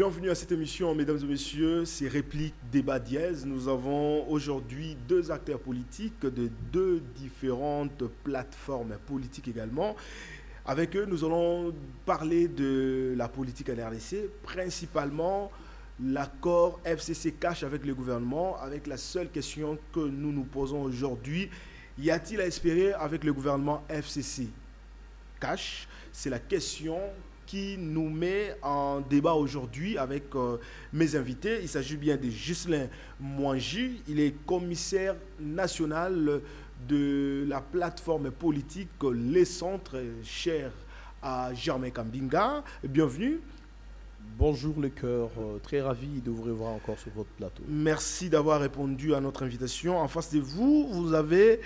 Bienvenue à cette émission, mesdames et messieurs, c'est Réplique Débat Dièse. Nous avons aujourd'hui deux acteurs politiques de deux différentes plateformes politiques également. Avec eux, nous allons parler de la politique en RDC, principalement l'accord FCC-Cash avec le gouvernement, avec la seule question que nous nous posons aujourd'hui. Y a-t-il à espérer avec le gouvernement FCC-Cash? C'est la question qui nous met en débat aujourd'hui avec mes invités. Il s'agit bien de Ghislain Mwangi. Il est commissaire national de la plateforme politique Les Centres, cher à Germain Kambinga. Bienvenue. Bonjour le cœur, très ravi de vous revoir encore sur votre plateau. Merci d'avoir répondu à notre invitation. En face de vous, vous avez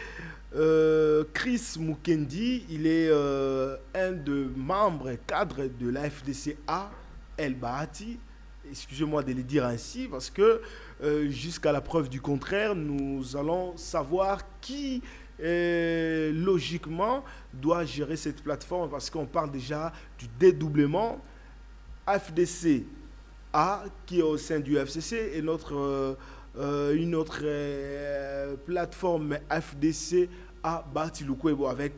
Chris Mukendi. Il est un des membres cadres de la FDCA El Bahati. Excusez-moi de le dire ainsi parce que jusqu'à la preuve du contraire, nous allons savoir qui logiquement doit gérer cette plateforme parce qu'on parle déjà du dédoublement. FDC-A qui est au sein du FCC et une autre plateforme FDC-A Batiloukwebo avec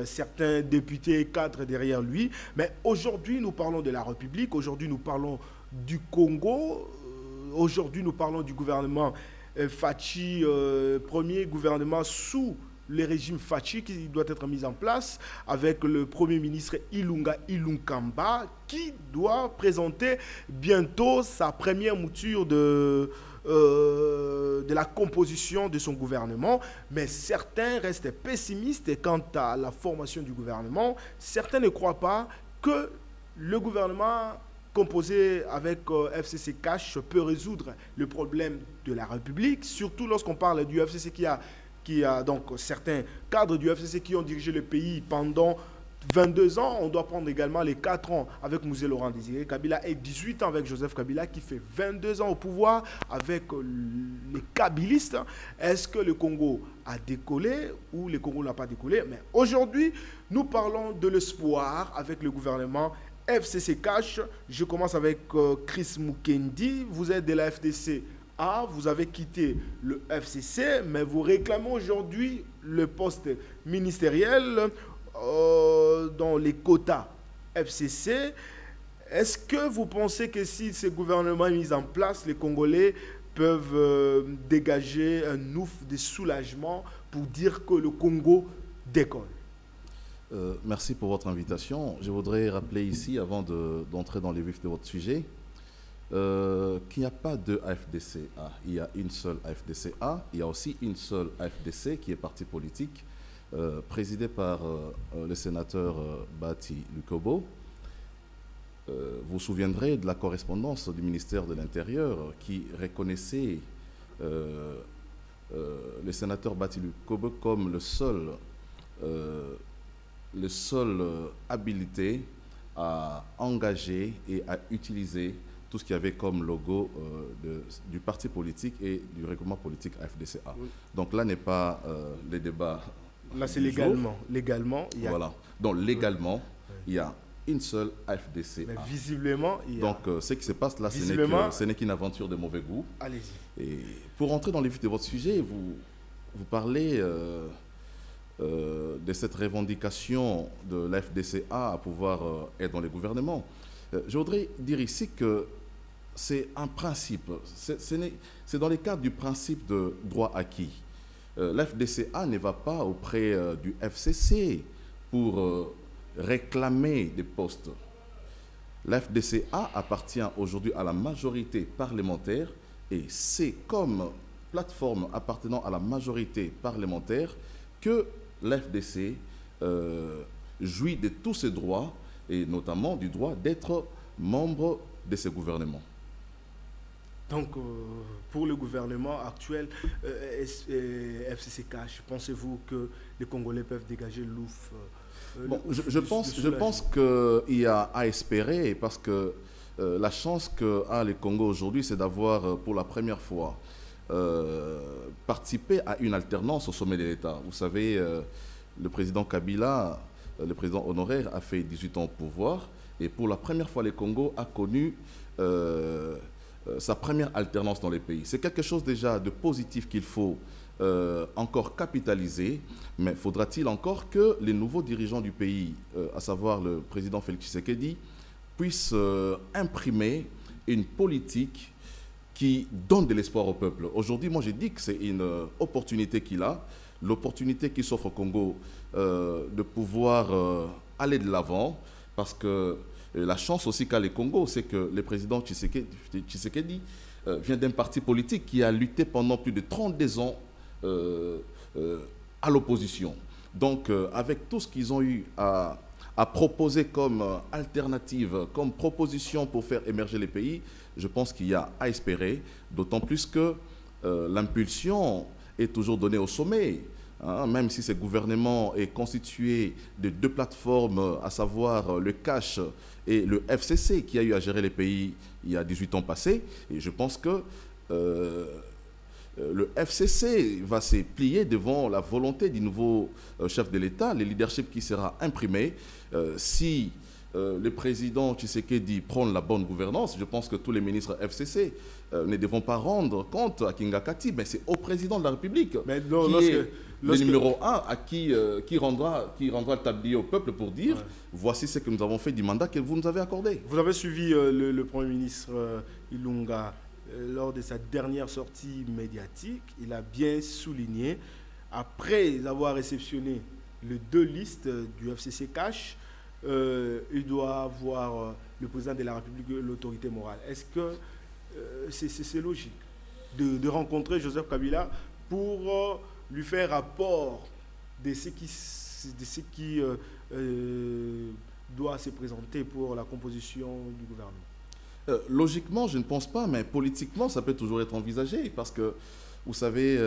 certains députés et cadres derrière lui. Mais aujourd'hui, nous parlons de la République, aujourd'hui, nous parlons du Congo, aujourd'hui, nous parlons du gouvernement Fachi, premier gouvernement sous le régime Fachi qui doit être mis en place avec le Premier ministre Ilunga Ilunkamba qui doit présenter bientôt sa première mouture de la composition de son gouvernement. Mais certains restent pessimistes quant à la formation du gouvernement. Certains ne croient pas que le gouvernement composé avec FCC Cash peut résoudre le problème de la République, surtout lorsqu'on parle du FCC qui a donc certains cadres du FCC qui ont dirigé le pays pendant 22 ans. On doit prendre également les 4 ans avec Mouzé Laurent Désiré Kabila et 18 ans avec Joseph Kabila qui fait 22 ans au pouvoir avec les kabilistes. Est-ce que le Congo a décollé ou le Congo n'a pas décollé? Mais aujourd'hui, nous parlons de l'espoir avec le gouvernement FCC Cash. Je commence avec Chris Mukendi. Vous êtes de la FDC. Vous avez quitté le FCC, mais vous réclamez aujourd'hui le poste ministériel dans les quotas FCC. Est-ce que vous pensez que si ce gouvernement est mis en place, les Congolais peuvent dégager un ouf de soulagement pour dire que le Congo décolle? Merci pour votre invitation. Je voudrais rappeler ici, avant d'entrer dans les vifs de votre sujet, qu'il n'y a pas deux FDCA. Il y a une seule FDCA. Il y a aussi une seule FDC qui est parti politique, présidé par le sénateur Bati Lukobo. Vous vous souviendrez de la correspondance du ministère de l'Intérieur qui reconnaissait le sénateur Bati Lukobo comme le seul habilité à engager et à utiliser tout ce qu'il y avait comme logo du parti politique et du regroupement politique FDCA. Oui. Donc là n'est pas les débats. Là c'est légalement. Il y a... Voilà. Donc légalement, il y a une seule FDCA. Mais visiblement, il y a... Donc ce qui se passe là, ce n'est qu'une aventure de mauvais goût. Allez-y. Et pour rentrer dans les vifs de votre sujet, vous parlez de cette revendication de la FDCA à pouvoir être dans les gouvernements. Je voudrais dire ici que c'est un principe, c'est dans le cadre du principe de droit acquis. L'FDCA ne va pas auprès du FCC pour réclamer des postes. L'FDCA appartient aujourd'hui à la majorité parlementaire et c'est comme plateforme appartenant à la majorité parlementaire que l'FDC jouit de tous ses droits et notamment du droit d'être membre de ce gouvernement. Donc, pour le gouvernement actuel, FCC Cash, pensez-vous que les Congolais peuvent dégager l'ouf? Je pense qu'il y a à espérer parce que la chance qu'a le Congo aujourd'hui, c'est d'avoir pour la première fois participé à une alternance au sommet de l'État. Vous savez, le président Kabila le président honoraire, a fait 18 ans au pouvoir. Et pour la première fois, le Congo a connu sa première alternance dans les pays. C'est quelque chose déjà de positif qu'il faut encore capitaliser, mais faudra-t-il encore que les nouveaux dirigeants du pays, à savoir le président Félix Tshisekedi, puissent imprimer une politique qui donne de l'espoir au peuple. Aujourd'hui, moi, j'ai dit que c'est une opportunité qu'il a, l'opportunité qui s'offre au Congo de pouvoir aller de l'avant, parce que la chance aussi qu'a le Congo, c'est que le président Tshisekedi vient d'un parti politique qui a lutté pendant plus de 32 ans à l'opposition. Donc, avec tout ce qu'ils ont eu à proposer comme alternative, comme proposition pour faire émerger les pays, je pense qu'il y a à espérer, d'autant plus que l'impulsion est toujours donnée au sommet. Hein, même si ce gouvernement est constitué de 2 plateformes, à savoir le CACH et le FCC, qui a eu à gérer les pays il y a 18 ans passés. Et je pense que le FCC va se plier devant la volonté du nouveau chef de l'État, le leadership qui sera imprimé. Si le président Tshisekedi prône la bonne gouvernance, je pense que tous les ministres FCC ne devront pas rendre compte à Kingakati, mais c'est au président de la République Mais non, qui est le numéro 1 à qui rendra le tablier au peuple pour dire voici ce que nous avons fait du mandat que vous nous avez accordé. Vous avez suivi le Premier ministre Ilunga lors de sa dernière sortie médiatique. Il a bien souligné, après avoir réceptionné les 2 listes du FCC Cash, il doit avoir le président de la République, l'autorité morale. Est-ce que c'est logique de rencontrer Joseph Kabila pour lui faire rapport de ce qui doit se présenter pour la composition du gouvernement? Logiquement, je ne pense pas, mais politiquement, ça peut toujours être envisagé, parce que vous savez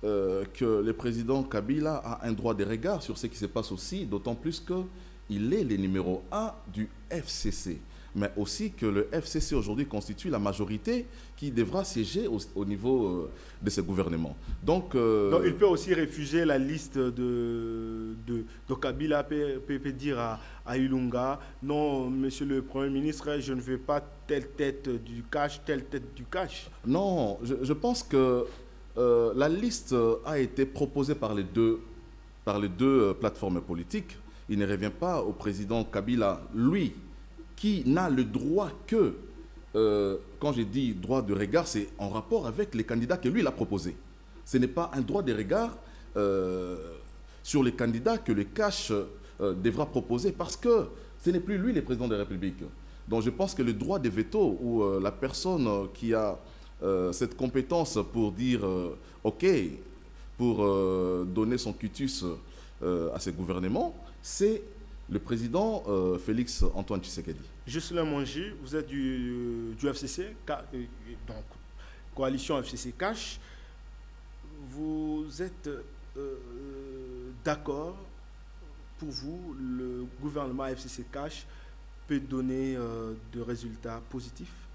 que le président Kabila a un droit de regard sur ce qui se passe aussi, d'autant plus qu'il est le numéro 1 du FCC, mais aussi que le FCC aujourd'hui constitue la majorité qui devra siéger au niveau de ce gouvernement. Donc, il peut aussi refuser la liste de Kabila, peut dire à Ilunga, non, monsieur le Premier ministre, je ne veux pas telle tête du cash, telle tête du cash. Non, je pense que la liste a été proposée par les deux plateformes politiques. Il ne revient pas au président Kabila, lui, qui n'a le droit que, quand j'ai dit droit de regard, c'est en rapport avec les candidats que lui, il a proposés. Ce n'est pas un droit de regard sur les candidats que le CACH devra proposer, parce que ce n'est plus lui le président de la République. Donc je pense que le droit de veto, ou la personne qui a cette compétence pour dire OK, pour donner son quitus à ce gouvernement, c'est le président Félix Antoine Tshisekedi. Jocelyn Mongi, vous êtes du FCC, donc coalition FCC Cash. Vous êtes d'accord, pour vous, le gouvernement FCC Cash peut donner de résultats positifs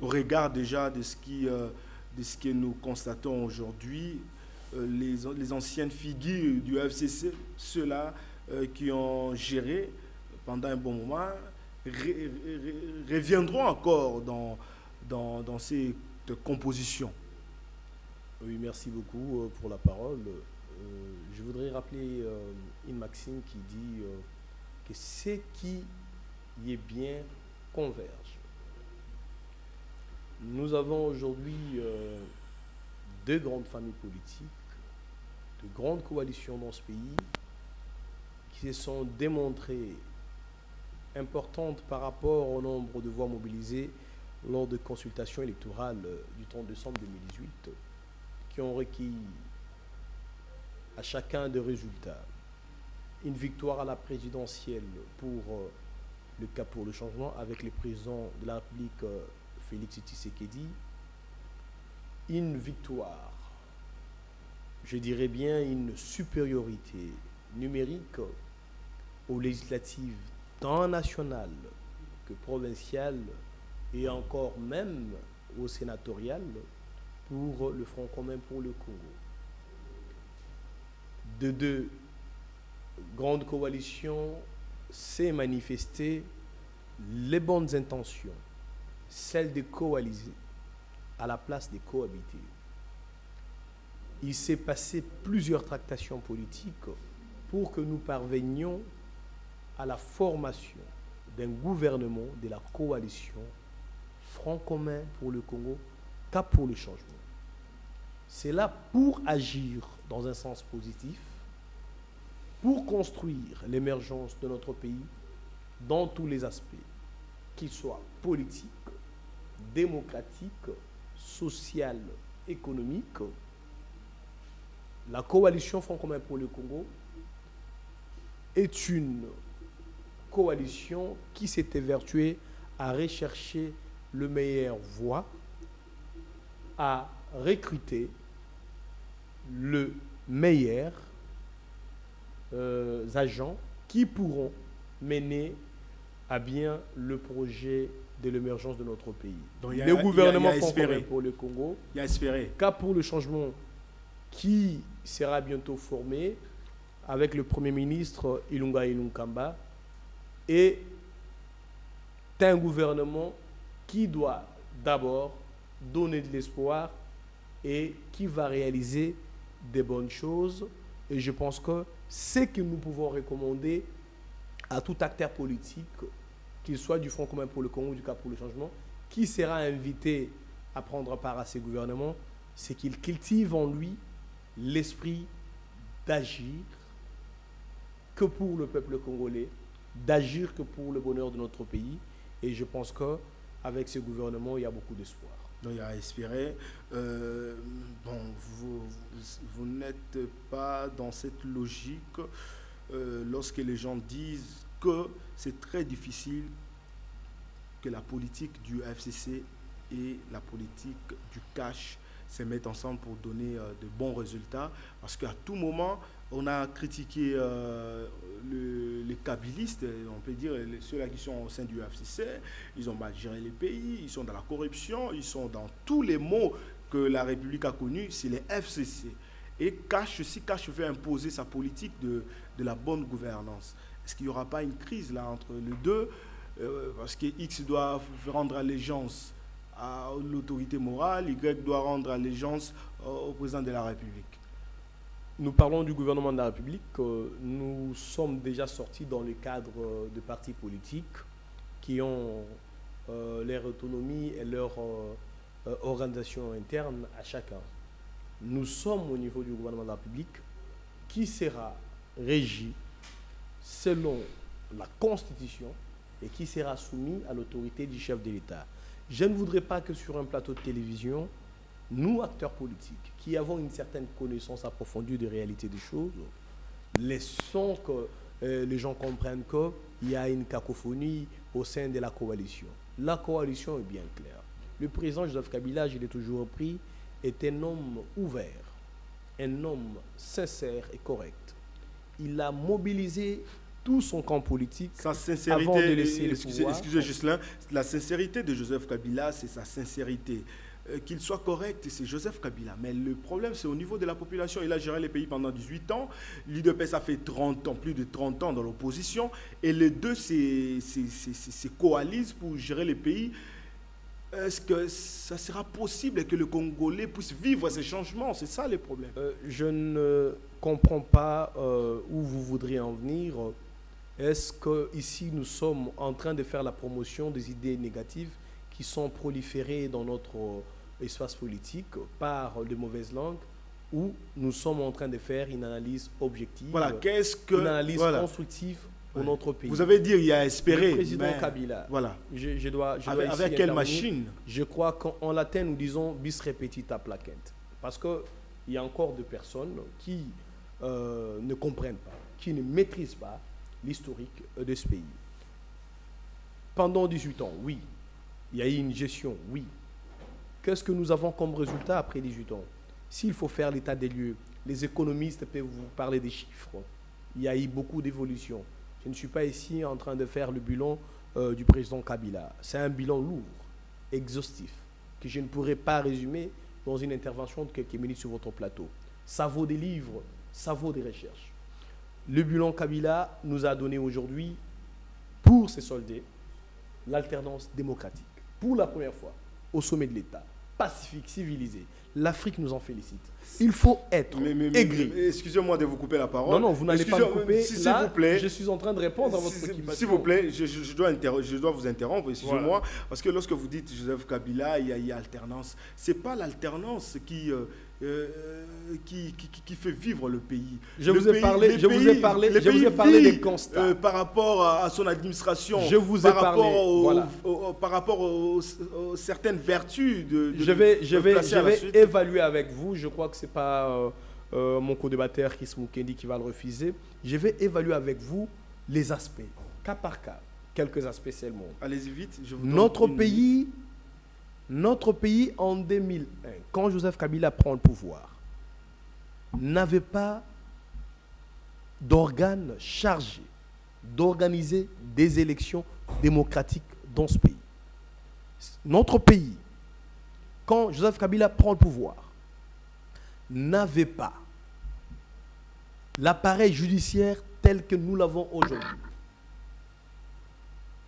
au regard déjà de ce que nous constatons aujourd'hui, les anciennes figures du FCC, ceux-là qui ont géré pendant un bon moment, reviendront encore dans cette composition. Oui, merci beaucoup pour la parole. Je voudrais rappeler une maxime qui dit que ce qui y est bien converge. Nous avons aujourd'hui 2 grandes familles politiques, de grandes coalitions dans ce pays qui se sont démontrées importantes par rapport au nombre de voix mobilisées lors de consultations électorales du 30 décembre 2018, qui ont requis à chacun des résultats. Une victoire à la présidentielle pour le Cap pour le changement avec le président de la République Félix Tshisekedi. Une victoire, je dirais bien une supériorité numérique aux législatives tant nationales que provinciales et encore même aux sénatoriales pour le Front commun pour le Congo. De 2, grande coalition s'est manifestée les bonnes intentions, celles de coaliser à la place de cohabiter. Il s'est passé plusieurs tractations politiques pour que nous parvenions à la formation d'un gouvernement de la coalition Front commun pour le Congo, Cap pour le changement. C'est là pour agir dans un sens positif, pour construire l'émergence de notre pays dans tous les aspects, qu'ils soient politiques, démocratiques, sociaux, économiques. La coalition Front commun pour le Congo est une coalition qui s'est évertuée à rechercher le meilleur voie, à recruter le meilleur agents qui pourront mener à bien le projet de l'émergence de notre pays. Donc, le gouvernement Front commun pour le Congo, il y a espéré. Cap pour le changement qui sera bientôt formé avec le Premier ministre Ilunga Ilunkamba, est un gouvernement qui doit d'abord donner de l'espoir et qui va réaliser des bonnes choses. Et je pense que c'est que nous pouvons recommander à tout acteur politique, qu'il soit du Front commun pour le Congo ou du Cap pour le changement, qui sera invité à prendre part à ces gouvernements, c'est qu'il cultive en lui l'esprit d'agir que pour le peuple congolais, d'agir que pour le bonheur de notre pays. Et je pense qu'avec ce gouvernement, il y a beaucoup d'espoir. Donc, il y a à espérer. Bon, vous n'êtes pas dans cette logique lorsque les gens disent que c'est très difficile que la politique du FCC et la politique du cash se mettent ensemble pour donner de bons résultats. Parce qu'à tout moment, on a critiqué les kabylistes, on peut dire ceux-là qui sont au sein du FCC, ils ont mal géré les pays, ils sont dans la corruption, ils sont dans tous les maux que la République a connus, c'est les FCC. Et si Cash veut imposer sa politique de la bonne gouvernance, est-ce qu'il n'y aura pas une crise là entre les deux parce que X doit rendre allégeance à l'autorité morale, Y doit rendre allégeance au président de la République. Nous parlons du gouvernement de la République. Nous sommes déjà sortis dans le cadre de partis politiques qui ont leur autonomie et leur organisation interne à chacun. Nous sommes au niveau du gouvernement de la République qui sera régi selon la Constitution et qui sera soumis à l'autorité du chef de l'État. Je ne voudrais pas que sur un plateau de télévision, nous, acteurs politiques, qui avons une certaine connaissance approfondie des réalités des choses, laissons que les gens comprennent qu'il y a une cacophonie au sein de la coalition. La coalition est bien claire. Le président Joseph Kabila, je l'ai toujours pris, est un homme ouvert, un homme sincère et correct. Il a mobilisé tout son camp politique sa sincérité, avant de laisser le pouvoir. Excusez Ghislain, la sincérité de Joseph Kabila, c'est sa sincérité. Qu'il soit correct, c'est Joseph Kabila. Mais le problème, c'est au niveau de la population. Il a géré les pays pendant 18 ans. L'UDPS a fait 30 ans, plus de 30 ans dans l'opposition. Et les deux se coalisent pour gérer les pays. Est-ce que ça sera possible que le Congolais puisse vivre ces changements? C'est ça le problème. Je ne comprends pas où vous voudriez en venir. Est-ce qu'ici, nous sommes en train de faire la promotion des idées négatives qui sont proliférées dans notre espace politique par de mauvaises langues, ou nous sommes en train de faire une analyse objective, voilà, une analyse constructive pour notre pays. Vous avez dit il y a espéré. Le président Kabila, voilà. je dois avec quelle machine? Je crois qu'en latin, nous disons bis repetita placent. Parce qu'il y a encore des personnes qui ne comprennent pas, qui ne maîtrisent pas l'historique de ce pays. Pendant 18 ans, oui. Il y a eu une gestion, oui. Qu'est-ce que nous avons comme résultat après 18 ans? S'il faut faire l'état des lieux, les économistes peuvent vous parler des chiffres. Il y a eu beaucoup d'évolutions. Je ne suis pas ici en train de faire le bilan du président Kabila. C'est un bilan lourd, exhaustif, que je ne pourrais pas résumer dans une intervention de quelques minutes sur votre plateau. Ça vaut des livres, ça vaut des recherches. Le bilan Kabila nous a donné aujourd'hui, pour ses soldats, l'alternance démocratique. Pour la première fois, au sommet de l'État, pacifique, civilisé. L'Afrique nous en félicite. Il faut être aigri. Excusez-moi de vous couper la parole. Non, non, vous n'allez pas me couper. S'il vous plaît. Je suis en train de répondre à votre préoccupation. S'il vous plaît, je dois vous interrompre, excusez-moi. Voilà. Parce que lorsque vous dites Joseph Kabila, il y a alternance. Ce n'est pas l'alternance qui fait vivre le pays. Je vous ai parlé des constats. Par rapport à son administration, je vous ai par rapport aux certaines vertus de je vais évaluer avec vous. Je crois que ce n'est pas mon co-débatteur Chris Mukendi qui va le refuser. Je vais évaluer avec vous les aspects, cas par cas, quelques aspects seulement. Allez-y vite. Notre pays, en 2001, quand Joseph Kabila prend le pouvoir, n'avait pas d'organe chargé d'organiser des élections démocratiques dans ce pays. Notre pays, quand Joseph Kabila prend le pouvoir, n'avait pas l'appareil judiciaire tel que nous l'avons aujourd'hui.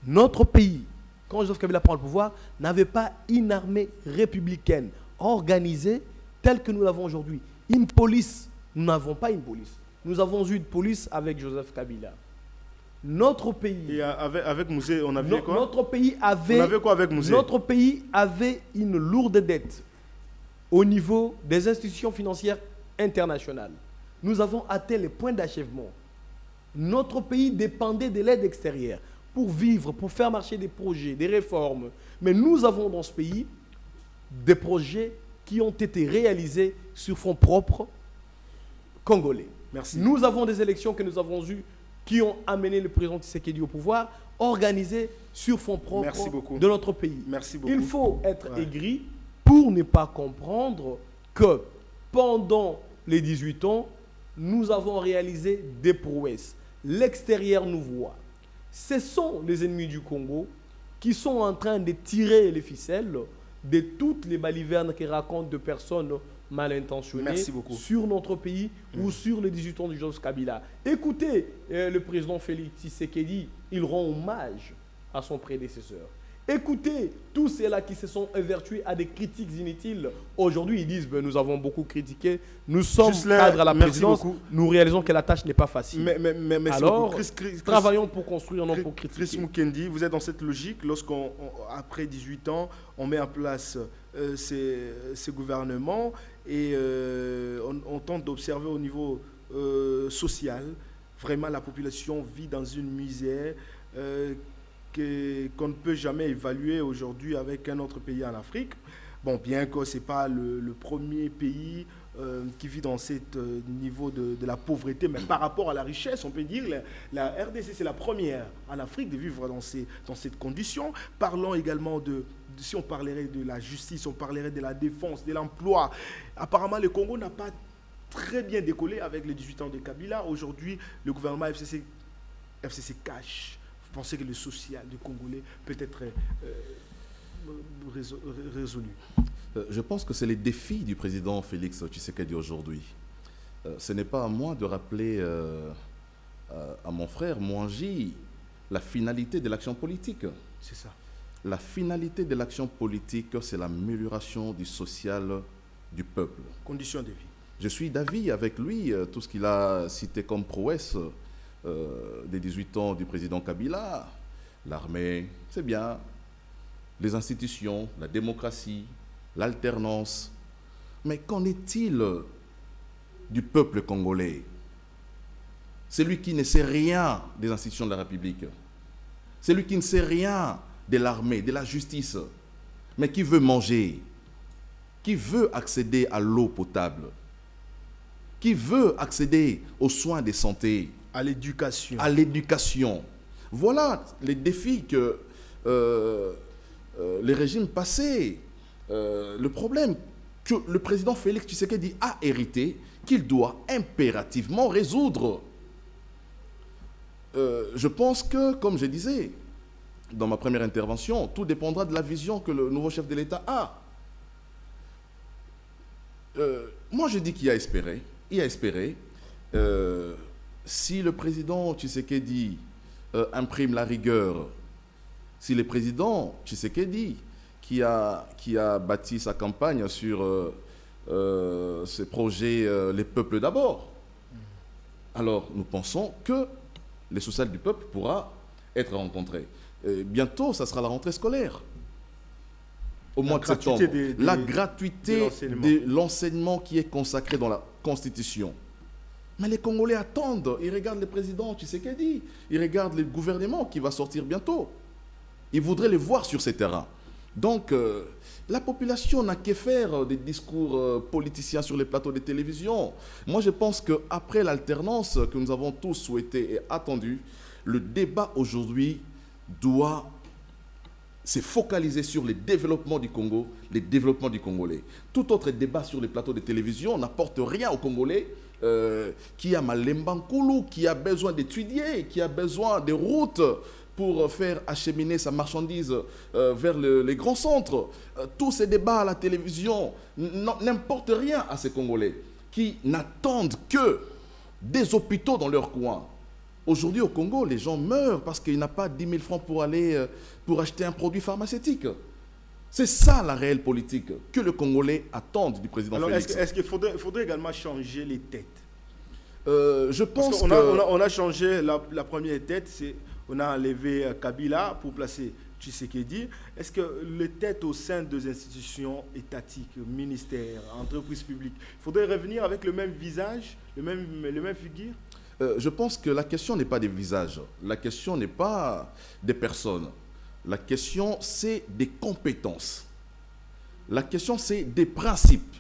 Notre pays, quand Joseph Kabila prend le pouvoir, n'avait pas une armée républicaine organisée telle que nous l'avons aujourd'hui. Une police, nous n'avons pas une police. Nous avons eu une police avec Joseph Kabila. Notre pays... Et avec Mouzé, on avait quoi? Notre pays avait... On avait quoi avec Mouzé? Notre pays avait une lourde dette au niveau des institutions financières internationales. Nous avons atteint les points d'achèvement. Notre pays dépendait de l'aide extérieure pour vivre, pour faire marcher des projets, des réformes. Mais nous avons dans ce pays des projets qui ont été réalisés sur fonds propres congolais. Merci. Nous avons des élections que nous avons eues qui ont amené le président Tshisekedi au pouvoir, organisées sur fonds propres de notre pays. Merci beaucoup. Il faut être aigri pour ne pas comprendre que pendant les 18 ans, nous avons réalisé des prouesses. L'extérieur nous voit. Ce sont les ennemis du Congo qui sont en train de tirer les ficelles de toutes les balivernes qui racontent de personnes mal intentionnées sur notre pays ou sur les 18 ans du Joseph Kabila. Écoutez, le président Félix Tshisekedi, il rend hommage à son prédécesseur. Écoutez, tous ceux-là qui se sont évertués à des critiques inutiles, aujourd'hui ils disent nous avons beaucoup critiqué, nous sommes cadres à la présidence, nous réalisons que la tâche n'est pas facile. Alors, travaillons pour construire, non pour critiquer. Chris Mukendi, vous êtes dans cette logique, lorsqu'après 18 ans, on met en place ces gouvernements et on tente d'observer au niveau social, vraiment la population vit dans une misère qu'on ne peut jamais évaluer aujourd'hui avec un autre pays en Afrique. Bon, bien que ce n'est pas le premier pays qui vit dans ce niveau de la pauvreté, mais par rapport à la richesse, on peut dire la RDC, c'est la première en Afrique de vivre dans cette condition. Parlons également si on parlerait de la justice, on parlerait de la défense, de l'emploi. Apparemment, le Congo n'a pas très bien décollé avec les 18 ans de Kabila. Aujourd'hui, le gouvernement FCC cache. Vous pensez que le social du Congolais peut être résolu? Je pense que c'est les défis du président Félix Tshisekedi aujourd'hui. Ce n'est pas à moi de rappeler à mon frère Mwangi la finalité de l'action politique. C'est ça. La finalité de l'action politique, c'est l'amélioration du social du peuple. Conditions de vie. Je suis d'avis avec lui, tout ce qu'il a cité comme prouesse des 18 ans du président Kabila. L'armée, c'est bien. Les institutions, la démocratie, l'alternance. Mais qu'en est-il du peuple congolais? Celui qui ne sait rien des institutions de la République. Celui qui ne sait rien de l'armée, de la justice. Mais qui veut manger. Qui veut accéder à l'eau potable. Qui veut accéder aux soins de santé. À l'éducation. À l'éducation. Voilà les défis que les régimes passés, le problème que le président Félix Tshisekedi a hérité, qu'il doit impérativement résoudre. Je pense que, comme je disais dans ma première intervention, tout dépendra de la vision que le nouveau chef de l'État a. Moi, je dis qu'il y a espéré. Il y a espéré. si le président Tshisekedi imprime la rigueur, si le président Tshisekedi, qui a bâti sa campagne sur ce projet Les peuples d'abord, alors nous pensons que l'essentiel du peuple pourra être rencontré. Bientôt, ça sera la rentrée scolaire. Au mois de septembre. La gratuité de l'enseignement qui est consacré dans la Constitution. Mais les Congolais attendent. Ils regardent le président Tshisekedi. Ils regardent le gouvernement qui va sortir bientôt. Ils voudraient les voir sur ces terrains. Donc, la population n'a qu'à faire des discours politiciens sur les plateaux de télévision. Moi, je pense qu'après l'alternance que nous avons tous souhaité et attendu, le débat aujourd'hui doit se focaliser sur le développement du Congo, le développement du Congolais. Tout autre débat sur les plateaux de télévision n'apporte rien aux Congolais qui a Malemba-Nkulu, qui a besoin d'étudier, qui a besoin de routes pour faire acheminer sa marchandise vers les grands centres. Tous ces débats à la télévision n'importent rien à ces Congolais qui n'attendent que des hôpitaux dans leur coin. Aujourd'hui, au Congo, les gens meurent parce qu'il n'a pas 10 000 francs pour aller pour acheter un produit pharmaceutique. C'est ça la réelle politique que le Congolais attend du président Félix. Est-ce qu'il faudrait également changer les têtes? Je pense on a changé la première tête, on a enlevé Kabila pour placer Tshisekedi. Est-ce que les têtes au sein des institutions étatiques, ministères, entreprises publiques, il faudrait revenir avec le même visage, le même figure? Je pense que la question n'est pas des visages, la question n'est pas des personnes, la question c'est des compétences, la question c'est des principes,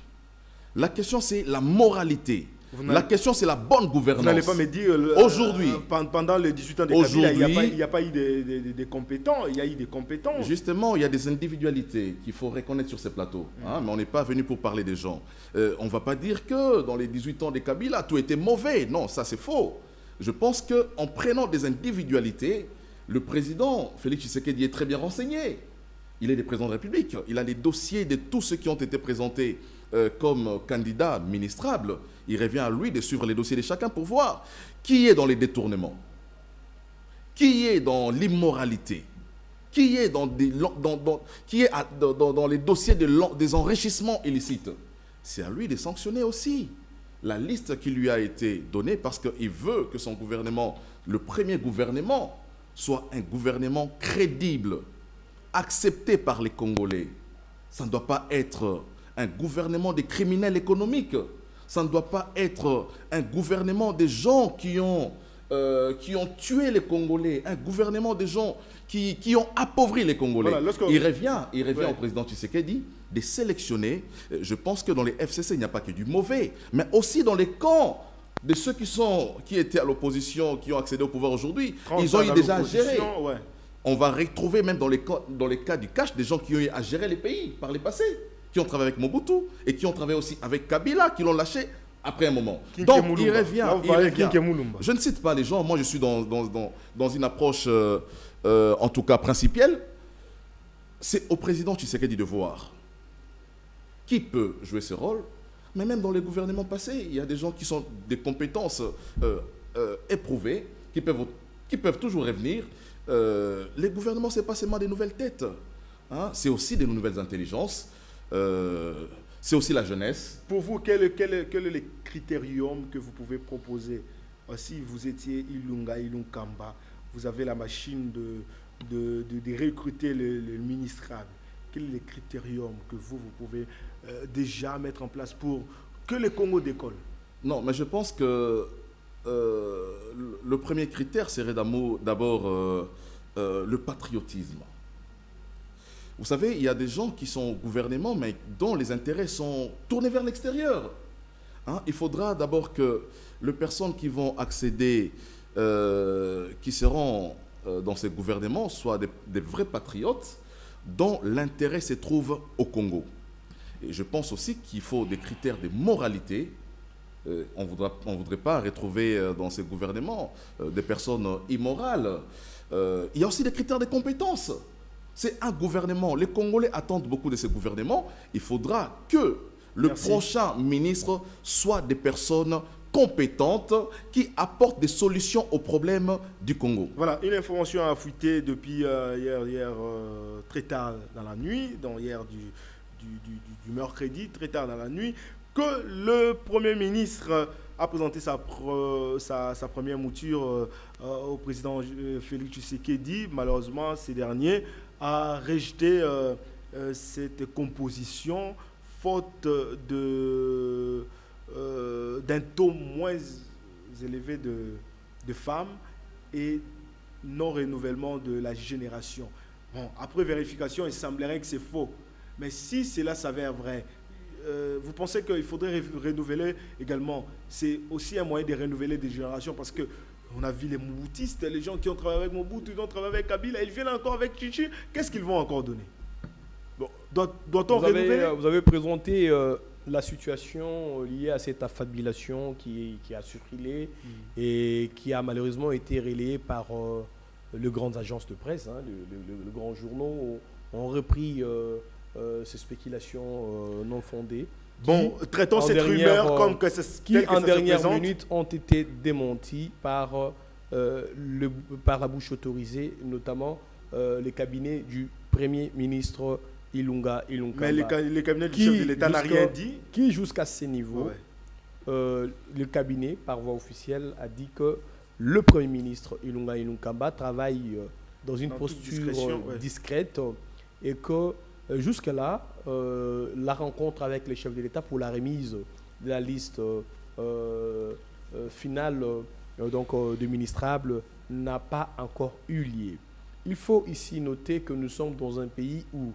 la question c'est la moralité, la question c'est la bonne gouvernance. Vous n'allez pas me dire, aujourd'hui, pendant les 18 ans de Kabila, il n'y a pas eu des compétents, il y a eu des compétences. Justement, il y a des individualités qu'il faut reconnaître sur ces plateaux, hein, mais on n'est pas venu pour parler des gens. On ne va pas dire que dans les 18 ans de Kabila, tout était mauvais. Non, ça c'est faux. Je pense qu'en prenant des individualités, le président Félix Tshisekedi est très bien renseigné. Il est le président de la République. Il a les dossiers de tous ceux qui ont été présentés comme candidats ministrables. Il revient à lui de suivre les dossiers de chacun pour voir qui est dans les détournements, qui est dans l'immoralité, qui est dans les dossiers des enrichissements illicites. C'est à lui de sanctionner aussi la liste qui lui a été donnée parce qu'il veut que son gouvernement, le premier gouvernement, soit un gouvernement crédible, accepté par les Congolais. Ça ne doit pas être un gouvernement des criminels économiques. Ça ne doit pas être un gouvernement des gens qui ont tué les Congolais, un gouvernement des gens qui ont appauvri les Congolais. Voilà, il revient au président Tshisekedi de sélectionner. Je pense que dans les FCC, il n'y a pas que du mauvais, mais aussi dans les camps de ceux qui étaient à l'opposition, qui ont accédé au pouvoir aujourd'hui. Ils ont eu déjà à gérer. Ouais. On va retrouver même dans les cas du cash des gens qui ont eu à gérer les pays par le passé, qui ont travaillé avec Mobutu et qui ont travaillé aussi avec Kabila, qui l'ont lâché après un moment. Donc il revient. Je ne cite pas les gens, moi je suis dans une approche en tout cas principielle. C'est au président Tshisekedi de voir qui peut jouer ce rôle, mais même dans les gouvernements passés, il y a des gens qui sont des compétences éprouvées, qui peuvent toujours revenir. Les gouvernements, ce n'est pas seulement des nouvelles têtes, hein, c'est aussi des nouvelles intelligences. C'est aussi la jeunesse. Pour vous, quel est le critérium que vous pouvez proposer? Si vous étiez Ilunkamba, vous avez la machine de recruter le ministrable. Quel est le critérium que vous pouvez déjà mettre en place pour que le Congo décolle? Non, mais je pense que le premier critère serait d'abord le patriotisme. Vous savez, il y a des gens qui sont au gouvernement, mais dont les intérêts sont tournés vers l'extérieur. Hein? Il faudra d'abord que les personnes qui vont accéder, qui seront dans ces gouvernements, soient des vrais patriotes dont l'intérêt se trouve au Congo. Et je pense aussi qu'il faut des critères de moralité. On ne voudrait pas retrouver dans ces gouvernements des personnes immorales. Il y a aussi des critères de compétences. C'est un gouvernement. Les Congolais attendent beaucoup de ces gouvernements. Il faudra que le prochain ministre soit des personnes compétente qui apporte des solutions aux problèmes du Congo. Voilà, une information a fuité depuis hier très tard dans la nuit, donc hier du mercredi, très tard dans la nuit, que le Premier ministre a présenté sa première mouture au président Félix Tshisekedi. Malheureusement, ces derniers a rejeté cette composition faute d'un taux moins élevé de femmes et non-renouvellement de la génération. Bon, après vérification, il semblerait que c'est faux. Mais si cela s'avère vrai, vous pensez qu'il faudrait renouveler également? C'est aussi un moyen de renouveler des générations parce que on a vu les Mobutistes, les gens qui ont travaillé avec Mobutu, qui ont travaillé avec Kabila, ils viennent encore avec Chichi. Qu'est-ce qu'ils vont encore donner? Bon, doit-on renouveler? Vous avez présenté la situation liée à cette affabulation qui a surpris et qui a malheureusement été relayée par les grandes agences de presse. Hein, les grands journaux ont repris ces spéculations non fondées. Bon, traitons cette rumeur comme que c'est qui, en dernière minute, ont été démenties par la bouche autorisée, notamment les cabinets du Premier ministre Ilunga Mais le cabinet du chef de l'État n'a rien dit. Qui, jusqu'à ce niveau, le cabinet, par voie officielle, a dit que le Premier ministre Ilunga Ilunkamba travaille dans une posture discrète et que jusque-là, la rencontre avec les chefs de l'État pour la remise de la liste finale de ministrables n'a pas encore eu lieu. Il faut ici noter que nous sommes dans un pays où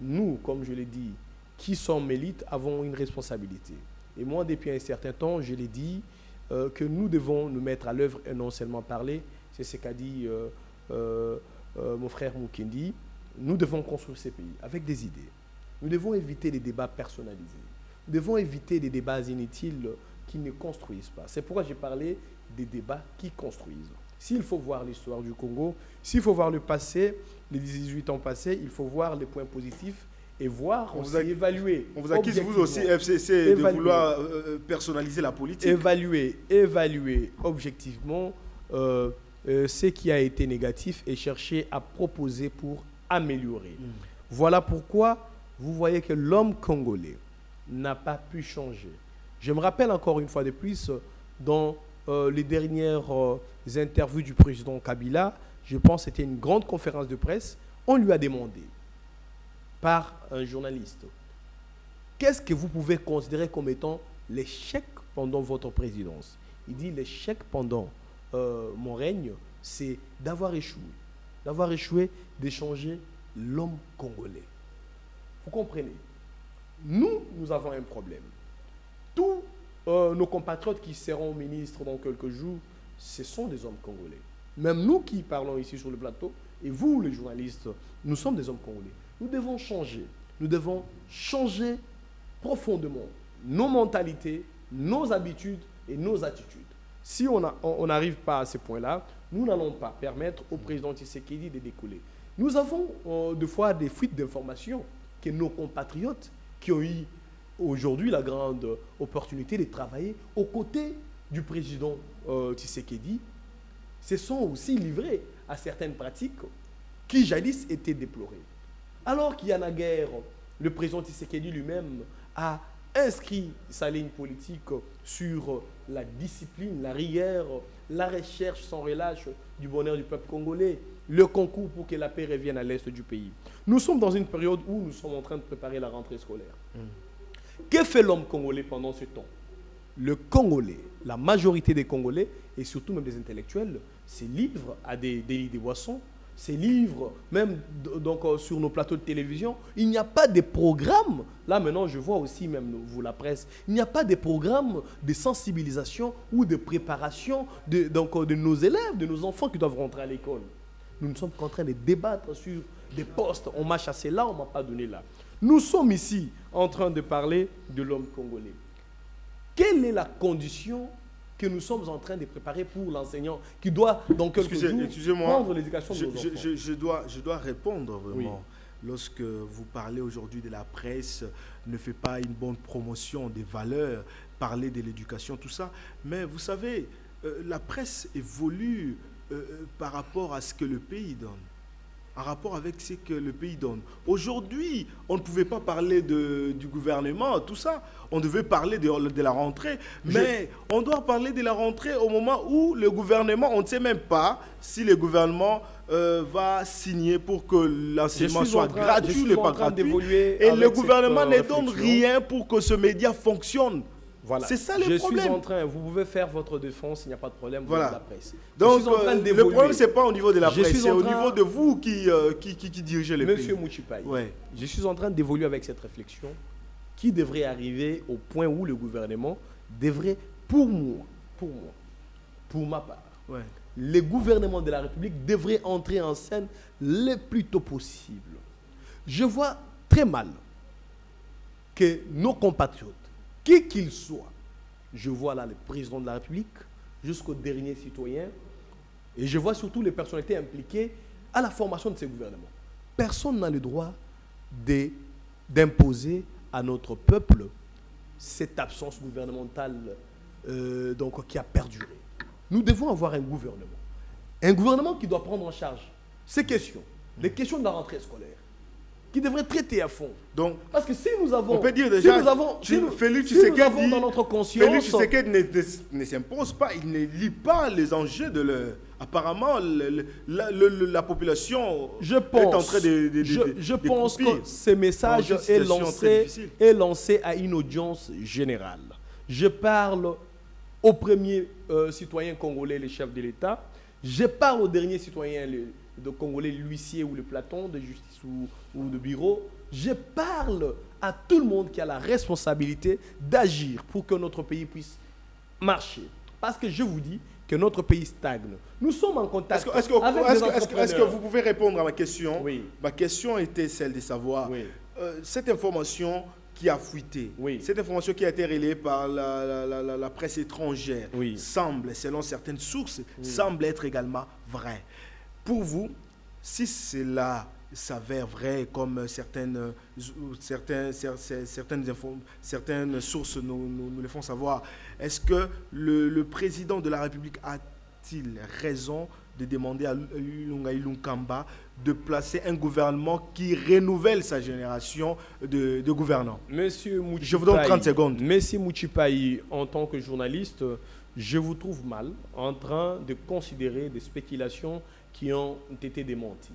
nous, comme je l'ai dit, qui sommes élites, avons une responsabilité. Et moi, depuis un certain temps, je l'ai dit, que nous devons nous mettre à l'œuvre et non seulement parler. C'est ce qu'a dit mon frère Mukendi. Nous devons construire ces pays avec des idées. Nous devons éviter les débats personnalisés. Nous devons éviter des débats inutiles qui ne construisent pas. C'est pourquoi j'ai parlé des débats qui construisent. S'il faut voir l'histoire du Congo, s'il faut voir le passé, les 18 ans passés, il faut voir les points positifs et voir, évaluer. On vous accuse, vous aussi, FCC, de vouloir personnaliser la politique. Évaluer objectivement ce qui a été négatif et chercher à proposer pour améliorer. Voilà pourquoi vous voyez que l'homme congolais n'a pas pu changer. Je me rappelle encore une fois de plus, dans les dernières interviews du président Kabila, je pense que c'était une grande conférence de presse, on lui a demandé par un journaliste, qu'est-ce que vous pouvez considérer comme étant l'échec pendant votre présidence? Il dit l'échec pendant mon règne, c'est d'avoir échoué, d'échanger l'homme congolais. Vous comprenez? Nous avons un problème. Tous nos compatriotes qui seront ministres dans quelques jours, ce sont des hommes congolais. Même nous qui parlons ici sur le plateau, et vous les journalistes, nous sommes des hommes congolais. Nous devons changer. Nous devons changer profondément nos mentalités, nos habitudes et nos attitudes. Si on n'arrive pas à ce point-là, nous n'allons pas permettre au président Tshisekedi de décoller. Nous avons des fois des fuites d'informations que nos compatriotes qui ont eu aujourd'hui la grande opportunité de travailler aux côtés du président Tshisekedi se sont aussi livrés à certaines pratiques qui jadis étaient déplorées. Alors qu'il y a naguère, le président Tshisekedi lui-même a inscrit sa ligne politique sur la discipline, la rigueur, la recherche sans relâche du bonheur du peuple congolais, le concours pour que la paix revienne à l'est du pays. Nous sommes dans une période où nous sommes en train de préparer la rentrée scolaire. Que fait l'homme congolais pendant ce temps? Le Congolais, la majorité des Congolais, et surtout même des intellectuels, se livrent à des délits de boissons, se livrent même donc, sur nos plateaux de télévision. Il n'y a pas de programme. Là maintenant, je vois aussi même vous, la presse, il n'y a pas de programme de sensibilisation ou de préparation de nos élèves, de nos enfants qui doivent rentrer à l'école. Nous ne sommes qu'en train de débattre sur des postes. On m'a chassé là, on ne m'a pas donné là. Nous sommes ici en train de parler de l'homme congolais. Quelle est la condition que nous sommes en train de préparer pour l'enseignant qui doit, dans quelques jours, prendre l'éducation de nos enfants? Je dois répondre vraiment. Oui. Lorsque vous parlez aujourd'hui de la presse, ne fait pas une bonne promotion des valeurs parler de l'éducation, tout ça. Mais vous savez, la presse évolue par rapport à ce que le pays donne. En rapport avec ce que le pays donne. Aujourd'hui, on ne pouvait pas parler du gouvernement, tout ça. On devait parler de la rentrée. Mais on doit parler de la rentrée au moment où le gouvernement, on ne sait même pas si le gouvernement va signer pour que l'enseignement soit gratuit ou pas gratuit. Et le gouvernement ne donne rien pour que ce média fonctionne. Voilà. C'est ça le problème. Je suis en train, vous pouvez faire votre défense, il n'y a pas de problème, vous voilà. de la presse. Donc, le problème, ce n'est pas au niveau de la presse, c'est au niveau de vous qui dirigez le pays. Monsieur Mouchipaï, ouais. Je suis en train d'évoluer avec cette réflexion qui devrait arriver au point où le gouvernement devrait, pour ma part, ouais. le gouvernement de la République devrait entrer en scène le plus tôt possible. Je vois très mal que nos compatriotes, qui qu'ils soient, je vois là le président de la République jusqu'au dernier citoyen, et je vois surtout les personnalités impliquées à la formation de ces gouvernements. Personne n'a le droit d'imposer à notre peuple cette absence gouvernementale qui a perduré. Nous devons avoir un gouvernement qui doit prendre en charge ces questions, les questions de la rentrée scolaire, qui devrait traiter à fond. Donc, parce que si nous avons, on peut dire déjà, Félix Tshisekedi dans notre conscience, Félix Tshisekedi ne s'impose pas, il ne lit pas les enjeux de leur. Apparemment, la population est en train de je pense que ce message est lancé à une audience générale. Je parle au premier citoyen congolais, le chef de l'État. Je parle au dernier citoyen de congolais, l'huissier ou le platon de justice ou de bureau. Je parle à tout le monde qui a la responsabilité d'agir pour que notre pays puisse marcher. Parce que je vous dis que notre pays stagne. Nous sommes en contact avec des entrepreneurs. Est-ce que vous pouvez répondre à ma question? Oui. Ma question était celle de savoir, oui. Cette information qui a fuité, oui. cette information qui a été relayée par la presse étrangère, oui. semble, selon certaines sources, semble être également vraie. Pour vous, si cela s'avère vrai, comme certaines sources nous le font savoir, est-ce que le président de la République a-t-il raison de demander à Ilunga Ilunkamba de placer un gouvernement qui renouvelle sa génération de gouvernants? Monsieur Mouchipaï, je vous donne 30 secondes. Monsieur Mouchipaï, en tant que journaliste, je vous trouve mal en train de considérer des spéculations qui ont été démenties.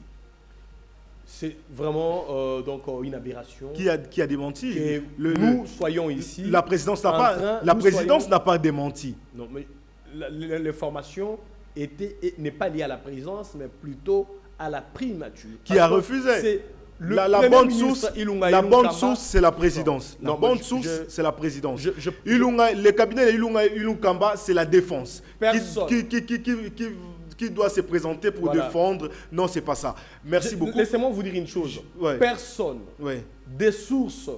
C'est vraiment une aberration. Qui a démenti? Nous soyons ici. La présidence n'a pas démenti. Non, mais l'information n'est pas liée à la présidence, mais plutôt à la primature. Qui a refusé? La bonne source, c'est la présidence. La bonne source, c'est la présidence. Le cabinet de Ilunga Ilunkamba, c'est la défense. Qui doit se présenter pour défendre. Non, c'est pas ça. Merci beaucoup. Laissez-moi vous dire une chose. Personne des sources